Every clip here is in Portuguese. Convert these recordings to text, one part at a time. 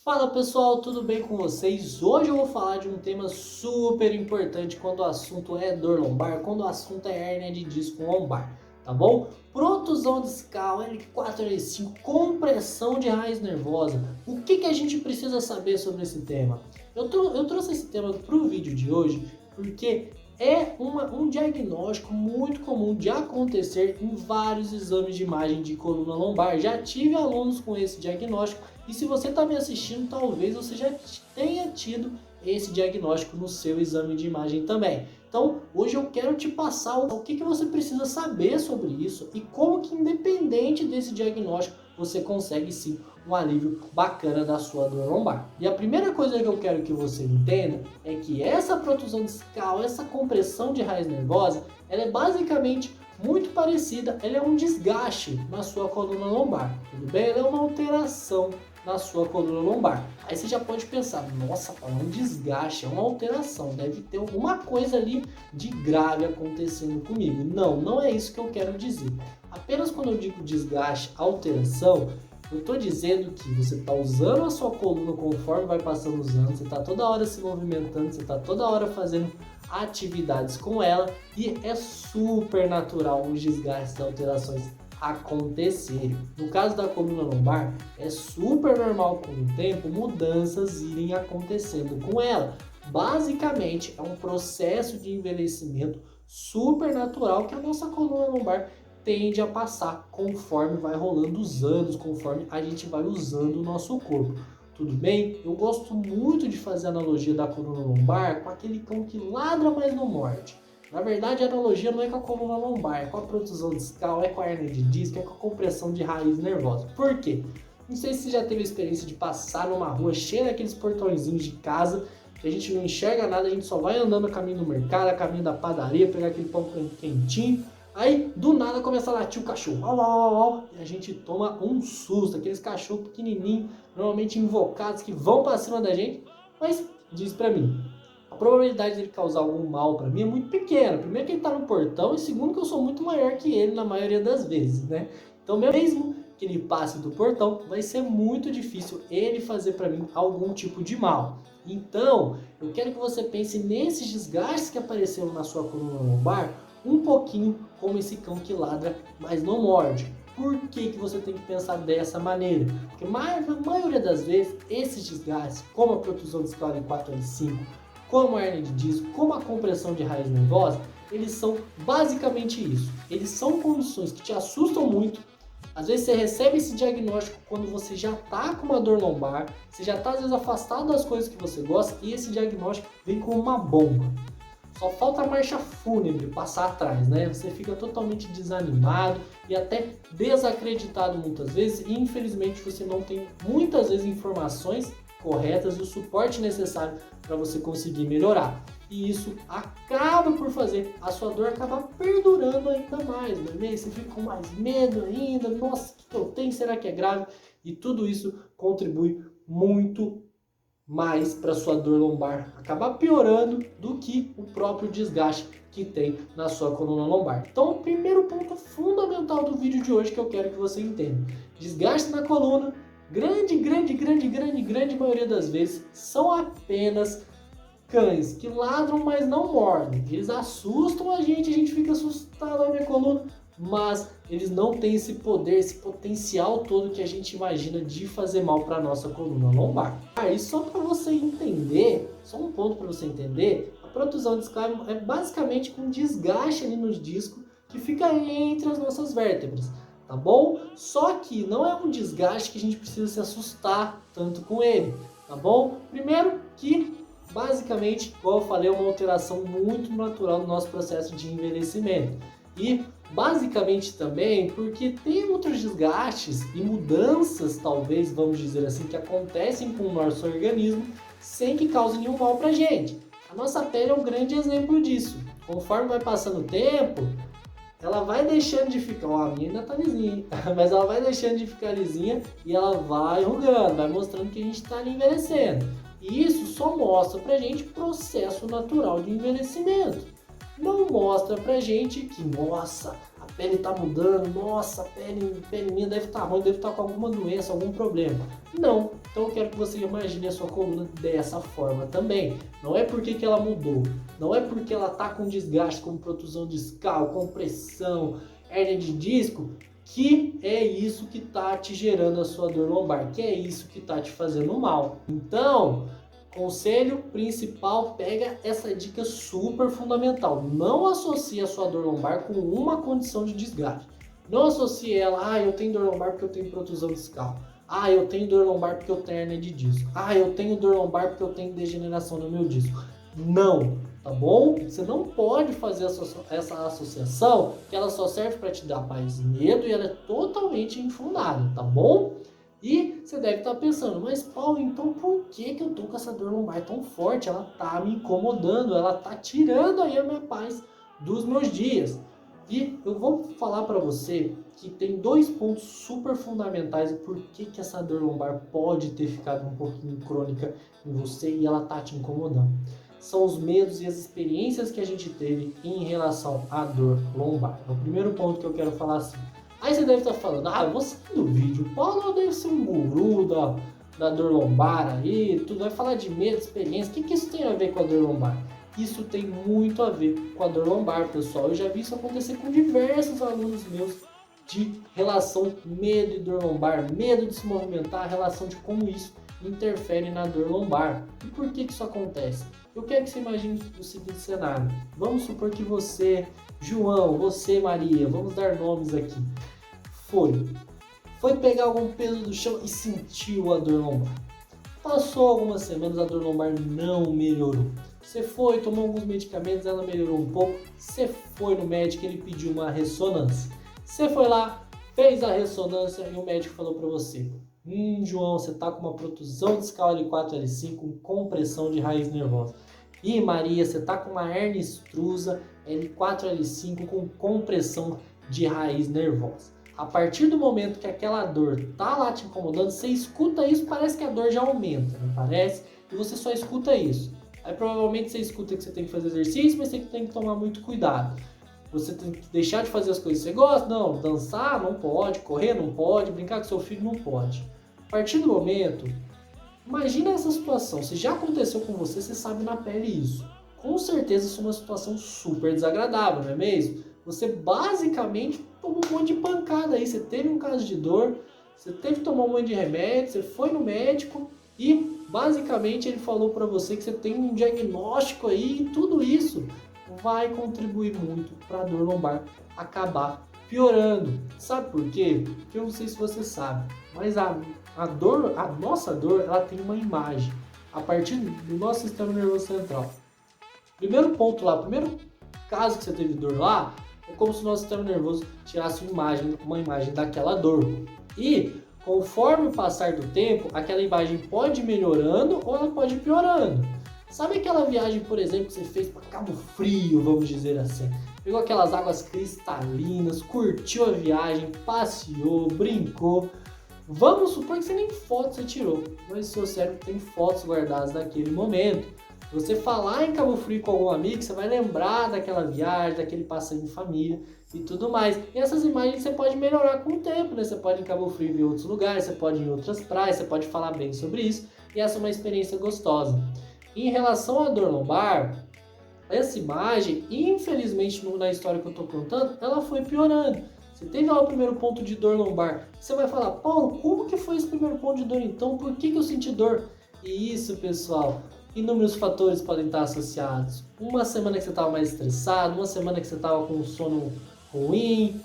Fala pessoal, tudo bem com vocês? Hoje eu vou falar de um tema super importante quando o assunto é dor lombar, quando o assunto é hérnia de disco lombar, tá bom? Protusão discal, L4, L5, compressão de raiz nervosa. O que a gente precisa saber sobre esse tema? Eu trouxe esse tema para o vídeo de hoje porque é um diagnóstico muito comum de acontecer em vários exames de imagem de coluna lombar. Já tive alunos com esse diagnóstico e se você está me assistindo, talvez você já tenha tido esse diagnóstico no seu exame de imagem também. Então, hoje eu quero te passar o que você precisa saber sobre isso e como que, independente desse diagnóstico, você consegue sim um alívio bacana da sua dor lombar. E a primeira coisa que eu quero que você entenda é que essa protusão discal, essa compressão de raiz nervosa, ela é basicamente muito parecida, ela é um desgaste na sua coluna lombar, tudo bem? Ela é uma alteração na sua coluna lombar. Aí você já pode pensar, nossa, é um desgaste, é uma alteração, deve ter alguma coisa ali de grave acontecendo comigo. Não, não é isso que eu quero dizer. Apenas quando eu digo desgaste, alteração, eu estou dizendo que você está usando a sua coluna conforme vai passando os anos, você está toda hora se movimentando, você está toda hora fazendo atividades com ela e é super natural os desgastes e alterações acontecerem. No caso da coluna lombar, é super normal com o tempo mudanças irem acontecendo com ela. Basicamente, é um processo de envelhecimento super natural que a nossa coluna lombar tende a passar conforme vai rolando os anos, conforme a gente vai usando o nosso corpo. Tudo bem? Eu gosto muito de fazer a analogia da coluna lombar com aquele cão que ladra, mas não morde. Na verdade, a analogia não é com a coluna lombar, é com a protusão discal, é com a hérnia de disco, é com a compressão de raiz nervosa. Por quê? Não sei se você já teve a experiência de passar numa rua cheia daqueles portõezinhos de casa, que a gente não enxerga nada, a gente só vai andando a caminho do mercado, a caminho da padaria, pegar aquele pão quentinho. Aí, do nada, começa a latir o cachorro. Au, au, au, au, e a gente toma um susto. Aqueles cachorros pequenininhos, normalmente invocados, que vão pra cima da gente. Mas, diz pra mim, a probabilidade dele causar algum mal pra mim é muito pequena. Primeiro que ele tá no portão e segundo que eu sou muito maior que ele na maioria das vezes, né? Então, mesmo que ele passe do portão, vai ser muito difícil ele fazer pra mim algum tipo de mal. Então, eu quero que você pense nesses desgastes que apareceram na sua coluna lombar, um pouquinho como esse cão que ladra, mas não morde. Por que você tem que pensar dessa maneira? Porque na maioria das vezes, esses desgastes, como a protusão discal em 4 e 5, como a hérnia de disco, como a compressão de raiz nervosa, eles são basicamente isso. Eles são condições que te assustam muito. Às vezes você recebe esse diagnóstico quando você já está com uma dor lombar, você já está às vezes afastado das coisas que você gosta e esse diagnóstico vem como uma bomba. Só falta a marcha fúnebre passar atrás, né? Você fica totalmente desanimado e até desacreditado muitas vezes e infelizmente você não tem muitas vezes informações corretas e o suporte necessário para você conseguir melhorar. E isso acaba por fazer a sua dor acabar perdurando ainda mais, não é mesmo? Você fica com mais medo ainda, nossa, o que eu tenho? Será que é grave? E tudo isso contribui muito mais para sua dor lombar acabar piorando do que o próprio desgaste que tem na sua coluna lombar. Então, o primeiro ponto fundamental do vídeo de hoje que eu quero que você entenda: desgaste na coluna, grande maioria das vezes, são apenas cães que ladram, mas não mordem. Eles assustam a gente fica assustado na minha coluna, mas eles não têm esse poder, esse potencial todo que a gente imagina de fazer mal para a nossa coluna lombar. E só para você entender, só um ponto para você entender, a protusão discal é basicamente um desgaste ali nos discos que fica entre as nossas vértebras, tá bom? Só que não é um desgaste que a gente precisa se assustar tanto com ele, tá bom? Primeiro que basicamente, como eu falei, é uma alteração muito natural do nosso processo de envelhecimento. E basicamente também porque tem outros desgastes e mudanças, talvez, vamos dizer assim, que acontecem com o nosso organismo sem que cause nenhum mal pra gente. A nossa pele é um grande exemplo disso. Conforme vai passando o tempo, ela vai deixando de ficar, a minha ainda tá lisinha, mas ela vai deixando de ficar lisinha e ela vai enrugando, vai mostrando que a gente está ali envelhecendo. E isso só mostra pra gente o processo natural de envelhecimento. Não mostra pra gente que, nossa, a pele tá mudando, nossa, a pele minha deve estar ruim, deve estar com alguma doença, algum problema. Não, então eu quero que você imagine a sua coluna dessa forma também. Não é porque que ela mudou, não é porque ela tá com desgaste, como protusão discal, compressão, hérnia de disco, que é isso que tá te gerando a sua dor lombar, que é isso que tá te fazendo mal. Então, conselho principal, pega essa dica super fundamental. Não associe a sua dor lombar com uma condição de desgaste. Não associe ela, eu tenho dor lombar porque eu tenho protusão discal. Eu tenho dor lombar porque eu tenho hernia de disco. Eu tenho dor lombar porque eu tenho degeneração no meu disco. Não, tá bom? Você não pode fazer essa associação, que ela só serve para te dar mais medo e ela é totalmente infundada, tá bom? E você deve estar pensando, mas Paulo, então por que eu tô com essa dor lombar tão forte? Ela tá me incomodando, ela tá tirando aí a minha paz dos meus dias. E eu vou falar para você que tem 2 pontos super fundamentais do porquê que essa dor lombar pode ter ficado um pouquinho crônica em você e ela tá te incomodando. São os medos e as experiências que a gente teve em relação à dor lombar. É o primeiro ponto que eu quero falar assim. Aí você deve estar falando, você do vídeo, o Paulo deve ser um guru da dor lombar aí, tudo vai falar de medo, experiência, o que isso tem a ver com a dor lombar? Isso tem muito a ver com a dor lombar, pessoal. Eu já vi isso acontecer com diversos alunos meus de relação medo e dor lombar, medo de se movimentar, a relação de como isso interfere na dor lombar. E por que isso acontece? Eu quero que você imagine o seguinte cenário. Vamos supor que você, João, você, Maria, vamos dar nomes aqui. Foi pegar algum peso do chão e sentiu a dor lombar. Passou algumas semanas, a dor lombar não melhorou. Você foi, tomou alguns medicamentos, ela melhorou um pouco. Você foi no médico, ele pediu uma ressonância. Você foi lá, fez a ressonância e o médico falou para você: João, você tá com uma protusão discal L4, L5 com compressão de raiz nervosa. E Maria, você tá com uma hernia extrusa L4, L5 com compressão de raiz nervosa. A partir do momento que aquela dor tá lá te incomodando, você escuta isso, parece que a dor já aumenta, não parece? E você só escuta isso. Aí provavelmente você escuta que você tem que fazer exercício, mas você tem que tomar muito cuidado. Você tem que deixar de fazer as coisas que você gosta? Não. Dançar não pode, correr não pode, brincar com seu filho não pode. A partir do momento, imagina essa situação. Se já aconteceu com você, você sabe na pele isso. Com certeza isso é uma situação super desagradável, não é mesmo? Você basicamente tomou um monte de pancada aí. Você teve um caso de dor, você teve que tomar um monte de remédio, você foi no médico e basicamente ele falou para você que você tem um diagnóstico aí e tudo isso vai contribuir muito para a dor lombar acabar piorando. Sabe por quê? Porque eu não sei se você sabe, mas a nossa dor, ela tem uma imagem a partir do nosso sistema nervoso central. Primeiro ponto lá, primeiro caso que você teve dor lá, é como se o nosso sistema nervoso tirasse uma imagem daquela dor. E conforme o passar do tempo, aquela imagem pode ir melhorando ou ela pode ir piorando. Sabe aquela viagem, por exemplo, que você fez para Cabo Frio, vamos dizer assim? Pegou aquelas águas cristalinas, curtiu a viagem, passeou, brincou. Vamos supor que você nem foto você tirou, mas o seu cérebro tem fotos guardadas daquele momento. Você falar em Cabo Frio com algum amigo, você vai lembrar daquela viagem, daquele passeio em família e tudo mais. E essas imagens você pode melhorar com o tempo, né? Você pode ir em Cabo Frio ver outros lugares, você pode ir em outras praias, você pode falar bem sobre isso. E essa é uma experiência gostosa. Em relação à dor lombar, essa imagem, infelizmente na história que eu estou contando, ela foi piorando. Você teve lá o primeiro ponto de dor lombar. Você vai falar, Paulo, como que foi esse primeiro ponto de dor então? Por que eu senti dor? E isso, pessoal, inúmeros fatores podem estar associados. Uma semana que você estava mais estressado, uma semana que você estava com um sono ruim,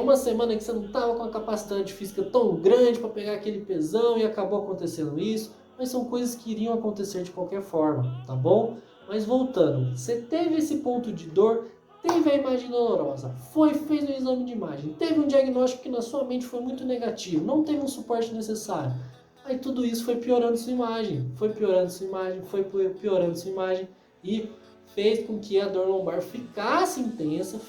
uma semana que você não estava com a capacidade física tão grande para pegar aquele pesão e acabou acontecendo isso. Mas são coisas que iriam acontecer de qualquer forma, tá bom? Mas voltando, você teve esse ponto de dor, teve a imagem dolorosa, fez um exame de imagem, teve um diagnóstico que na sua mente foi muito negativo, não teve um suporte necessário. Aí tudo isso foi piorando sua imagem, e fez com que a dor lombar ficasse intensa,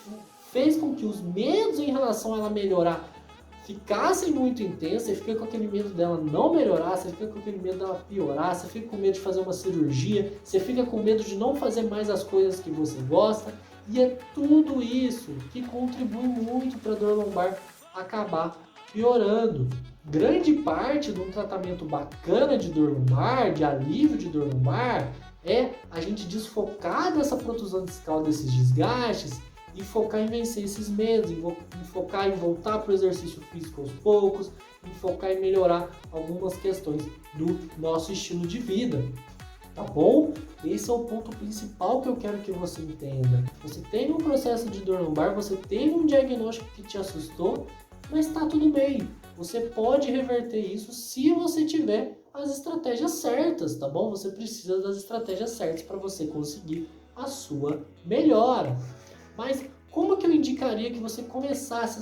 fez com que os medos em relação a ela melhorar ficassem muito intensas, você fica com aquele medo dela não melhorar, você fica com aquele medo dela piorar, você fica com medo de fazer uma cirurgia, você fica com medo de não fazer mais as coisas que você gosta, E é tudo isso que contribui muito para a dor lombar acabar piorando. Grande parte de um tratamento bacana de dor lombar, de alívio de dor lombar, é a gente desfocar dessa protusão discal, desses desgastes, e focar em vencer esses medos, em focar em voltar para o exercício físico aos poucos, em focar em melhorar algumas questões do nosso estilo de vida. Tá bom? Esse é o ponto principal que eu quero que você entenda. Você teve um processo de dor lombar, você teve um diagnóstico que te assustou, mas está tudo bem. Você pode reverter isso se você tiver as estratégias certas, tá bom? Você precisa das estratégias certas para você conseguir a sua melhora. Mas como que eu indicaria que você começasse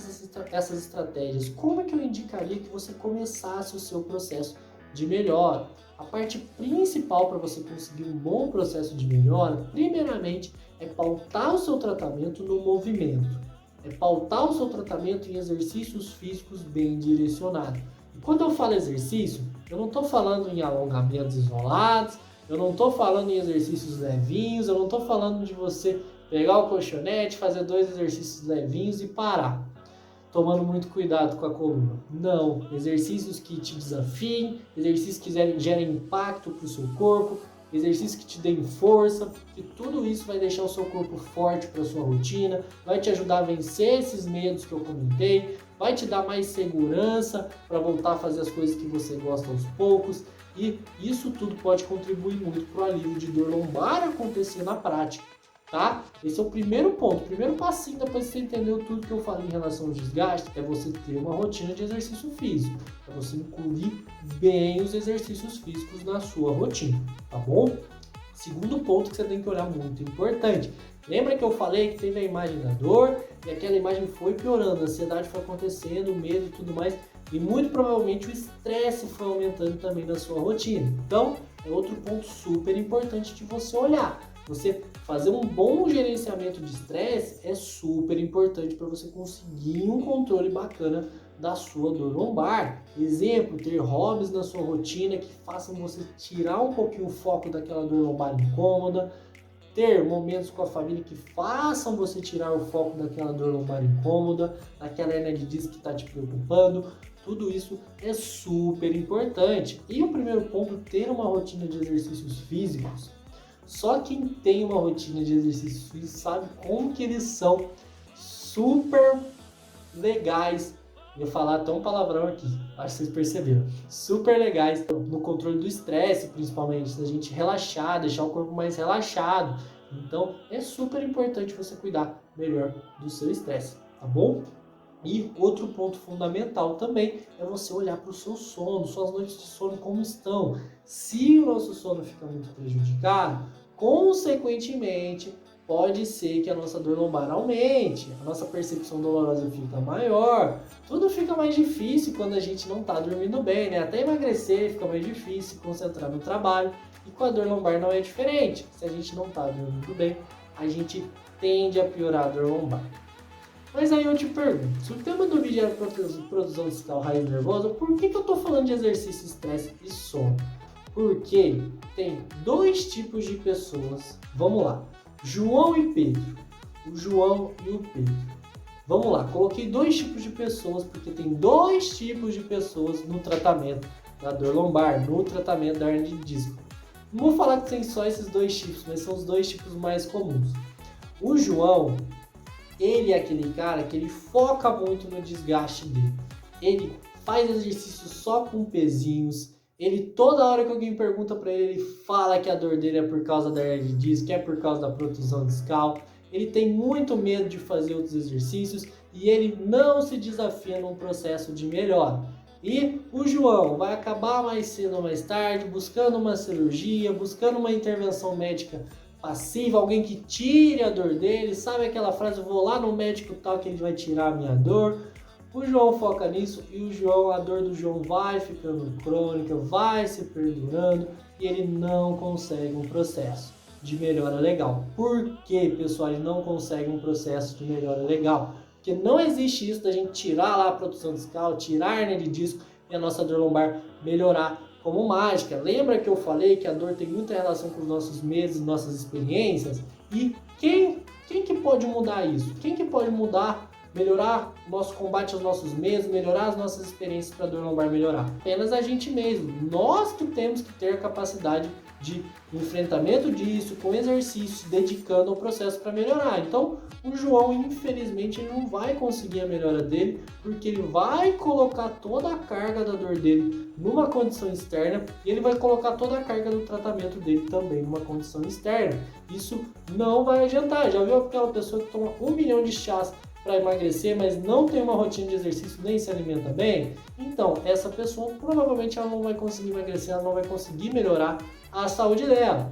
essas estratégias? Como que eu indicaria que você começasse o seu processo de melhora? A parte principal para você conseguir um bom processo de melhora, primeiramente, é pautar o seu tratamento no movimento. É pautar o seu tratamento em exercícios físicos bem direcionados. E quando eu falo exercício, eu não estou falando em alongamentos isolados, eu não estou falando em exercícios levinhos, eu não estou falando de você pegar o colchonete, fazer 2 exercícios levinhos e parar, tomando muito cuidado com a coluna. Não, exercícios que te desafiem, exercícios que gerem impacto para o seu corpo, exercícios que te deem força, que tudo isso vai deixar o seu corpo forte para a sua rotina, vai te ajudar a vencer esses medos que eu comentei, vai te dar mais segurança para voltar a fazer as coisas que você gosta aos poucos, e isso tudo pode contribuir muito para o alívio de dor lombar acontecer na prática. Tá? Esse é o primeiro ponto, o primeiro passinho depois que você entendeu tudo que eu falei em relação ao desgaste, é você ter uma rotina de exercício físico, é você incluir bem os exercícios físicos na sua rotina, tá bom? Segundo ponto que você tem que olhar muito importante, lembra que eu falei que teve a imagem da dor e aquela imagem foi piorando, a ansiedade foi acontecendo, o medo e tudo mais, e muito provavelmente o estresse foi aumentando também na sua rotina. Então, é outro ponto super importante de você olhar. Você fazer um bom gerenciamento de estresse é super importante para você conseguir um controle bacana da sua dor lombar. Exemplo, ter hobbies na sua rotina que façam você tirar um pouquinho o foco daquela dor lombar incômoda, ter momentos com a família que façam você tirar o foco daquela dor lombar incômoda, daquela hernia de disco que está te preocupando. Tudo isso é super importante. E o primeiro ponto, ter uma rotina de exercícios físicos. Só quem tem uma rotina de exercícios físicos sabe como que eles são super legais. Vou falar até um palavrão aqui, acho que vocês perceberam. Super legais no controle do estresse, principalmente, da gente relaxar, deixar o corpo mais relaxado. Então, é super importante você cuidar melhor do seu estresse, tá bom? E outro ponto fundamental também é você olhar para o seu sono, suas noites de sono como estão. Se o nosso sono fica muito prejudicado, consequentemente, pode ser que a nossa dor lombar aumente, a nossa percepção dolorosa fica maior, tudo fica mais difícil quando a gente não está dormindo bem, né? Até emagrecer fica mais difícil, se concentrar no trabalho, e com a dor lombar não é diferente. Se a gente não está dormindo bem, a gente tende a piorar a dor lombar. Mas aí eu te pergunto, se o tema do vídeo era produção discal raiz nervosa, por que eu estou falando de exercício, estresse e sono? Porque tem 2 tipos de pessoas, vamos lá, João e Pedro, o João e o Pedro. Vamos lá, coloquei 2 tipos de pessoas, porque tem 2 tipos de pessoas no tratamento da dor lombar, no tratamento da hernia de disco. Não vou falar que tem só esses 2 tipos, mas são os 2 tipos mais comuns. O João, ele é aquele cara que ele foca muito no desgaste dele. Ele faz exercício só com pezinhos. Ele, toda hora que alguém pergunta para ele, ele fala que a dor dele é por causa da hernia de disco, que é por causa da protusão discal. Ele tem muito medo de fazer outros exercícios e ele não se desafia num processo de melhora. E o João vai acabar mais cedo ou mais tarde buscando uma cirurgia, buscando uma intervenção médica passiva, alguém que tire a dor dele. Sabe aquela frase, eu vou lá no médico tal que ele vai tirar a minha dor? O João foca nisso e o João, a dor do João vai ficando crônica, vai se perdurando e ele não consegue um processo de melhora legal. Por que, pessoal, ele não consegue um processo de melhora legal? Porque não existe isso da gente tirar lá a produção discal, tirar a hernia de disco e a nossa dor lombar melhorar como mágica. Lembra que eu falei que a dor tem muita relação com os nossos medos, nossas experiências? E quem Quem que pode mudar isso? Quem que pode mudar, melhorar o nosso combate aos nossos medos, melhorar as nossas experiências para a dor lombar melhorar? Apenas a gente mesmo. Nós que temos que ter a capacidade de enfrentamento disso, com exercício, dedicando ao processo para melhorar. Então, o João, infelizmente, ele não vai conseguir a melhora dele, porque ele vai colocar toda a carga da dor dele numa condição externa e ele vai colocar toda a carga do tratamento dele também numa condição externa. Isso não vai adiantar. Já viu aquela pessoa que toma 1 milhão de chás para emagrecer, mas não tem uma rotina de exercício nem se alimenta bem? Então, essa pessoa provavelmente ela não vai conseguir emagrecer, ela não vai conseguir melhorar a saúde dela.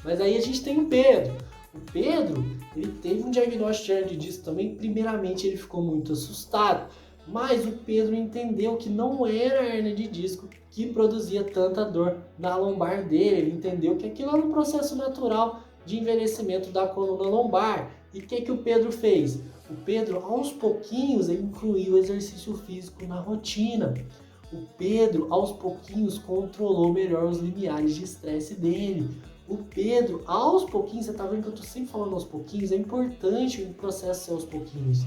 Mas aí a gente tem o Pedro. O Pedro, ele teve um diagnóstico de hernia de disco também. Primeiramente, ele ficou muito assustado, mas o Pedro entendeu que não era a hernia de disco que produzia tanta dor na lombar dele. Ele entendeu que aquilo era um processo natural de envelhecimento da coluna lombar. E o que o Pedro fez? O Pedro, aos pouquinhos, ele incluiu o exercício físico na rotina. O Pedro, aos pouquinhos, controlou melhor os limiares de estresse dele. O Pedro, aos pouquinhos, você tá vendo que eu tô sempre falando aos pouquinhos, é importante o processo ser aos pouquinhos.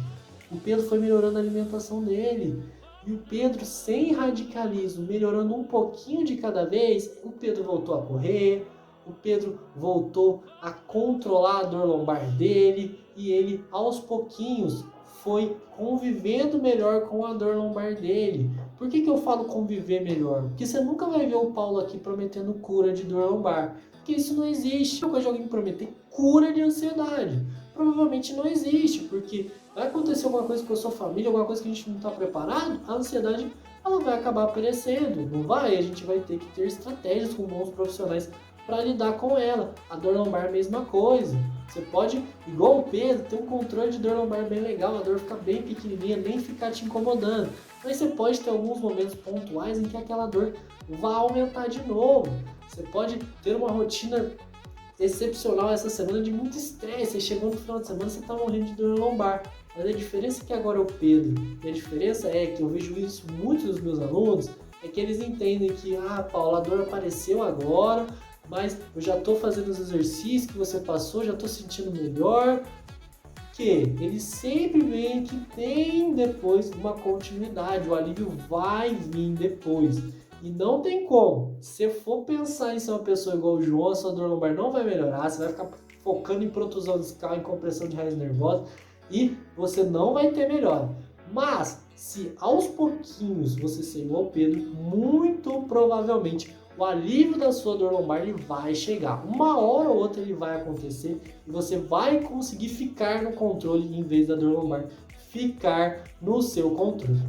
O Pedro foi melhorando a alimentação dele. E o Pedro, sem radicalismo, melhorando um pouquinho de cada vez, o Pedro voltou a correr, o Pedro voltou a controlar a dor lombar dele e ele, aos pouquinhos, foi convivendo melhor com a dor lombar dele. Por que eu falo conviver melhor? Porque você nunca vai ver o Paulo aqui prometendo cura de dor lombar. Porque isso não existe. Uma coisa de alguém prometer cura de ansiedade. Provavelmente não existe, porque vai acontecer alguma coisa com a sua família, alguma coisa que a gente não está preparado, a ansiedade ela vai acabar aparecendo. Não vai? A gente vai ter que ter estratégias com bons profissionais para lidar com ela. A dor lombar é a mesma coisa. Você pode, igual o Pedro, ter um controle de dor lombar bem legal, a dor ficar bem pequenininha, nem ficar te incomodando. Mas você pode ter alguns momentos pontuais em que aquela dor vai aumentar de novo. Você pode ter uma rotina excepcional essa semana de muito estresse. Aí chegou no final de semana você está morrendo de dor lombar. Mas a diferença é que agora é o Pedro. E a diferença é que eu vejo isso muito dos meus alunos, é que eles entendem que, Paulo, a dor apareceu agora, mas eu já estou fazendo os exercícios que você passou, já estou sentindo melhor. Que eles sempre veem que tem depois uma continuidade, o alívio vai vir depois. E não tem como. Se for pensar em ser uma pessoa igual o João, a sua dor lombar não vai melhorar, você vai ficar focando em protusão discal, em compressão de raiz nervosa e você não vai ter melhora. Mas, se aos pouquinhos você ser igual ao Pedro, muito provavelmente o alívio da sua dor lombar ele vai chegar. Uma hora ou outra ele vai acontecer e você vai conseguir ficar no controle em vez da dor lombar ficar no seu controle.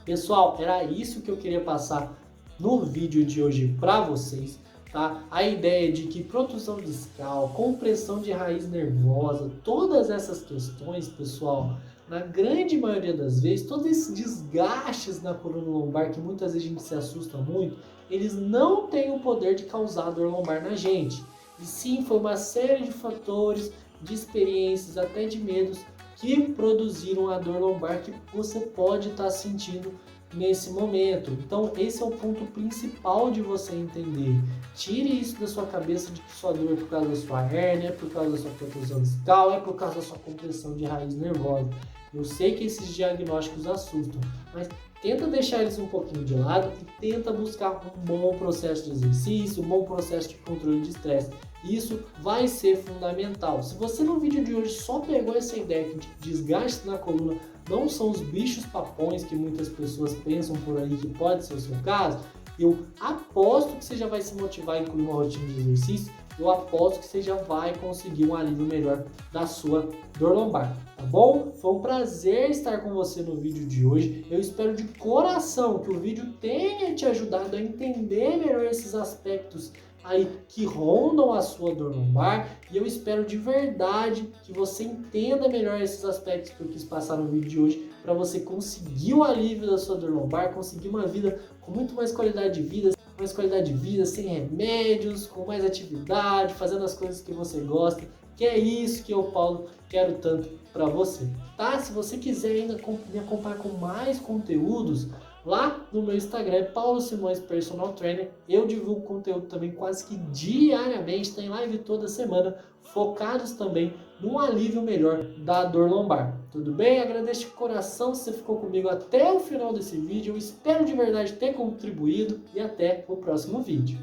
Pessoal, era isso que eu queria passar no vídeo de hoje para vocês, tá? A ideia de que protusão discal, compressão de raiz nervosa, todas essas questões, pessoal, na grande maioria das vezes, todos esses desgastes na coluna lombar, que muitas vezes a gente se assusta muito, eles não têm o poder de causar dor lombar na gente. E sim, foi uma série de fatores, de experiências, até de medos, que produziram a dor lombar que você pode estar sentindo nesse momento. Então esse é o ponto principal de você entender. Tire isso da sua cabeça de que sua dor é por causa da sua hérnia, é por causa da sua protusão discal, é por causa da sua compressão de raiz nervosa. Eu sei que esses diagnósticos assustam, mas tenta deixar eles um pouquinho de lado e tenta buscar um bom processo de exercício, um bom processo de controle de estresse. Isso vai ser fundamental. Se você no vídeo de hoje só pegou essa ideia de desgaste na coluna não são os bichos papões que muitas pessoas pensam por aí que pode ser o seu caso, eu aposto que você já vai se motivar a incluir uma rotina de exercício, eu aposto que você já vai conseguir um alívio melhor da sua dor lombar, tá bom? Foi um prazer estar com você no vídeo de hoje, eu espero de coração que o vídeo tenha te ajudado a entender melhor esses aspectos aí que rondam a sua dor lombar e eu espero de verdade que você entenda melhor esses aspectos que eu quis passar no vídeo de hoje para você conseguir o alívio da sua dor lombar, conseguir uma vida com muito mais qualidade de vida, sem remédios, com mais atividade, fazendo as coisas que você gosta, que é isso que eu, Paulo, quero tanto para você, tá? Se você quiser ainda me acompanhar com mais conteúdos, Lá no meu Instagram é Paulo Simões Personal Trainer. Eu divulgo conteúdo também quase que diariamente, tem live toda semana, focados também num alívio melhor da dor lombar. Tudo bem? Agradeço de coração se você ficou comigo até o final desse vídeo. Eu espero de verdade ter contribuído e até o próximo vídeo.